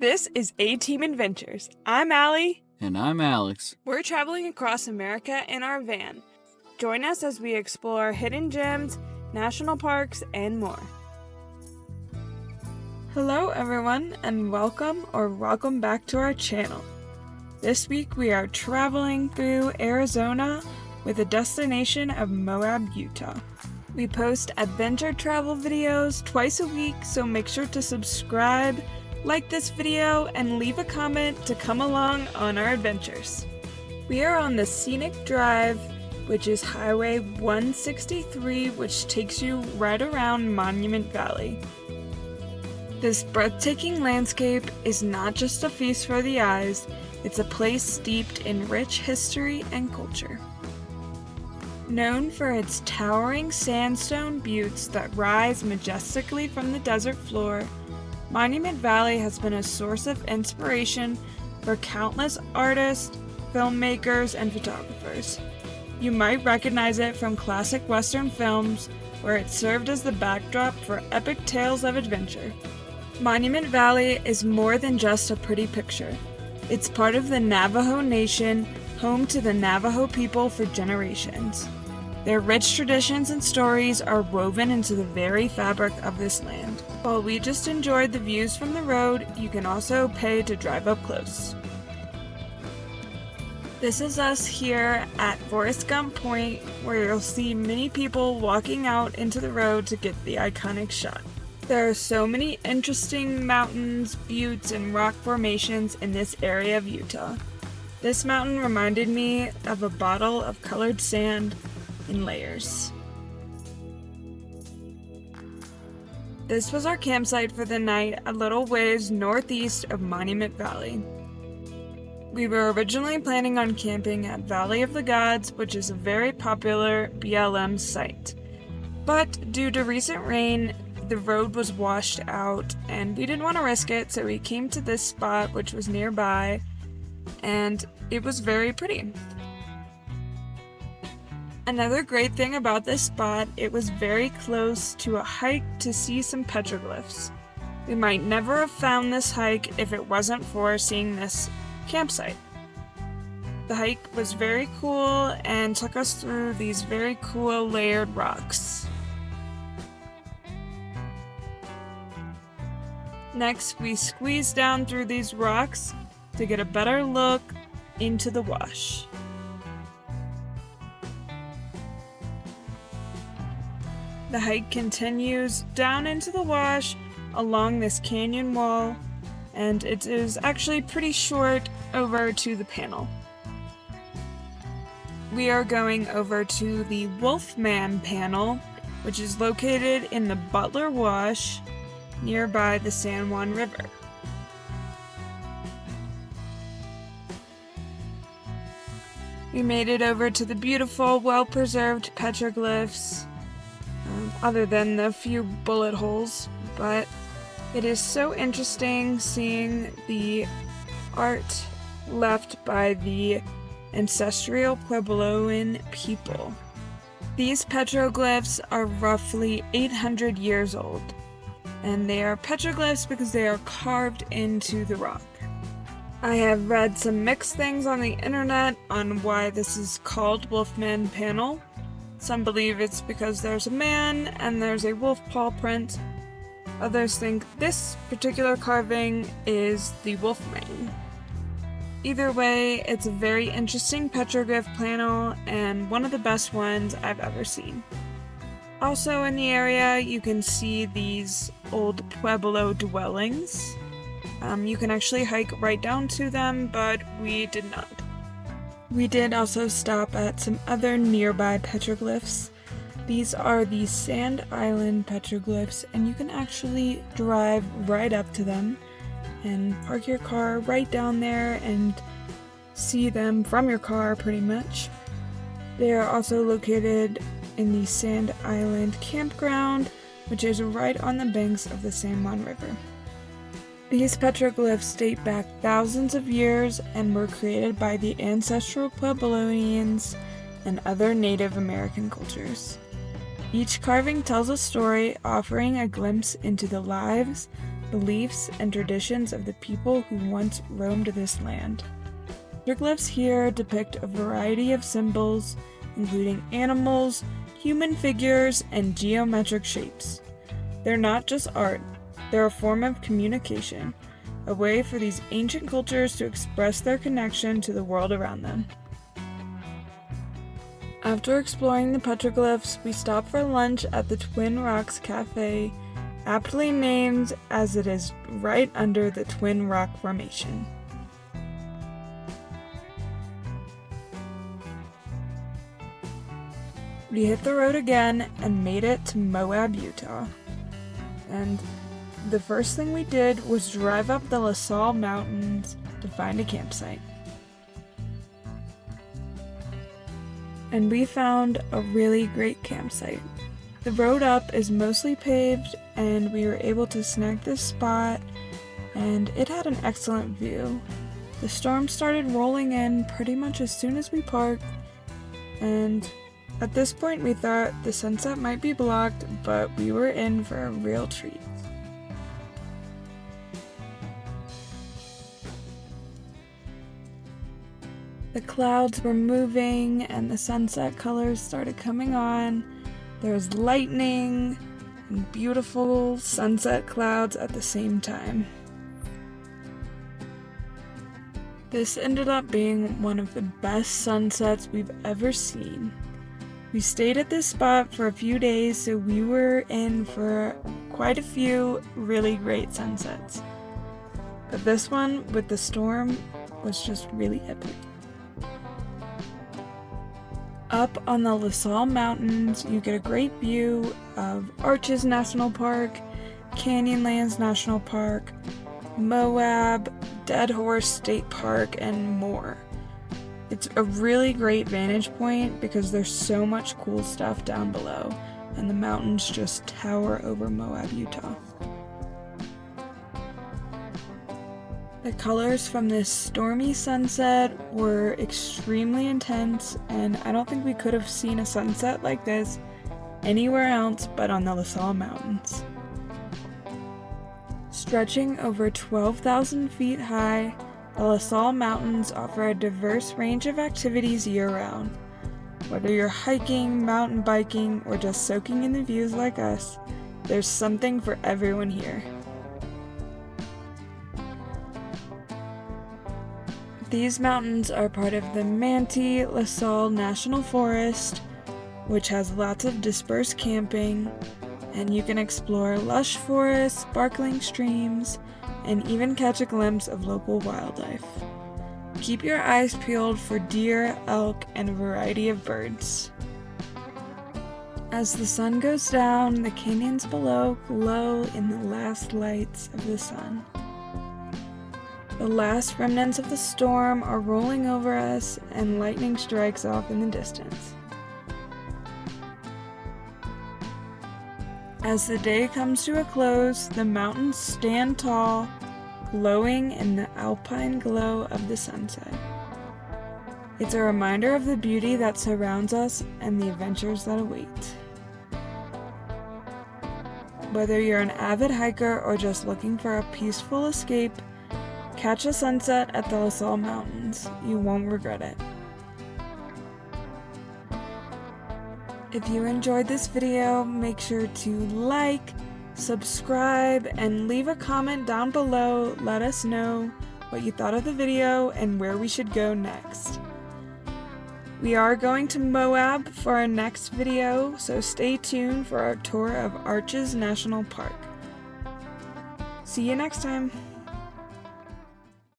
This is A-Team Adventures. I'm Allie. And I'm Alex. We're traveling across America in our van. Join us as we explore hidden gems, national parks, and more. Hello everyone, and welcome back to our channel. This week we are traveling through Arizona with a destination of Moab, Utah. We post adventure travel videos twice a week, so make sure to subscribe, like this video, and leave a comment to come along on our adventures. We are on the Scenic Drive, which is Highway 163, which takes you right around Monument Valley. This breathtaking landscape is not just a feast for the eyes, it's a place steeped in rich history and culture. Known for its towering sandstone buttes that rise majestically from the desert floor, Monument Valley has been a source of inspiration for countless artists, filmmakers, and photographers. You might recognize it from classic Western films, where it served as the backdrop for epic tales of adventure. Monument Valley is more than just a pretty picture. It's part of the Navajo Nation, home to the Navajo people for generations. Their rich traditions and stories are woven into the very fabric of this land. While we just enjoyed the views from the road, you can also pay to drive up close. This is us here at Forrest Gump Point, where you'll see many people walking out into the road to get the iconic shot. There are so many interesting mountains, buttes, and rock formations in this area of Utah. This mountain reminded me of a bottle of colored sand in layers. This was our campsite for the night, a little ways northeast of Monument Valley. We were originally planning on camping at Valley of the Gods, which is a very popular BLM site. But due to recent rain, the road was washed out and we didn't want to risk it, so we came to this spot which was nearby, and it was very pretty. Another great thing about this spot, it was very close to a hike to see some petroglyphs. We might never have found this hike if it wasn't for seeing this campsite. The hike was very cool and took us through these very cool layered rocks. Next, we squeezed down through these rocks to get a better look into the wash. The hike continues down into the wash along this canyon wall, and it is actually pretty short over to the panel. We are going over to the Wolfman panel, which is located in the Butler Wash nearby the San Juan River. We made it over to the beautiful, well-preserved petroglyphs, other than the few bullet holes, but it is so interesting seeing the art left by the ancestral Puebloan people. These petroglyphs are roughly 800 years old, and they are petroglyphs because they are carved into the rock. I have read some mixed things on the internet on why this is called Wolfman Panel. Some believe it's because there's a man and there's a wolf paw print. Others think this particular carving is the wolfman. Either way, it's a very interesting petroglyph panel and one of the best ones I've ever seen. Also in the area, you can see these old Pueblo dwellings. You can actually hike right down to them, but we did not. We did also stop at some other nearby petroglyphs. These are the Sand Island petroglyphs, and you can actually drive right up to them and park your car right down there and see them from your car pretty much. They are also located in the Sand Island campground, which is right on the banks of the San Juan River. These petroglyphs date back thousands of years and were created by the ancestral Pueblonians and other Native American cultures. Each carving tells a story, offering a glimpse into the lives beliefs, and traditions of the people who once roamed this land. Petroglyphs here depict a variety of symbols, including animals, human figures, and geometric shapes. They're not just art, they're a form of communication, a way for these ancient cultures to express their connection to the world around them. After exploring the petroglyphs, we stopped for lunch at the Twin Rocks Cafe, aptly named as it is right under the Twin Rock Formation. We hit the road again and made it to Moab, Utah. And the first thing we did was drive up the Sal Mountains to find a campsite. And we found a really great campsite. The road up is mostly paved, and we were able to snag this spot, and it had an excellent view. The storm started rolling in pretty much as soon as we parked, and at this point we thought the sunset might be blocked, but we were in for a real treat. The clouds were moving and the sunset colors started coming on. There was lightning and beautiful sunset clouds at the same time. This ended up being one of the best sunsets we've ever seen. We stayed at this spot for a few days, so we were in for quite a few really great sunsets. But this one with the storm was just really epic. Up on the Sal Mountains, you get a great view of Arches National Park, Canyonlands National Park, Moab, Dead Horse State Park, and more. It's a really great vantage point because there's so much cool stuff down below, and the mountains just tower over Moab, Utah. The colors from this stormy sunset were extremely intense, and I don't think we could have seen a sunset like this anywhere else but on the Sal Mountains. Stretching over 12,000 feet high, the Sal Mountains offer a diverse range of activities year-round. Whether you're hiking, mountain biking, or just soaking in the views like us, there's something for everyone here. These mountains are part of the Manti-La Sal National Forest, which has lots of dispersed camping, and you can explore lush forests, sparkling streams, and even catch a glimpse of local wildlife. Keep your eyes peeled for deer, elk, and a variety of birds. As the sun goes down, the canyons below glow in the last lights of the sun. The last remnants of the storm are rolling over us, and lightning strikes off in the distance. As the day comes to a close, the mountains stand tall, glowing in the alpine glow of the sunset. It's a reminder of the beauty that surrounds us and the adventures that await. Whether you're an avid hiker or just looking for a peaceful escape, catch a sunset at the Sal Mountains. You won't regret it. If you enjoyed this video, make sure to like, subscribe, and leave a comment down below. Let us know what you thought of the video and where we should go next. We are going to Moab for our next video, so stay tuned for our tour of Arches National Park. See you next time!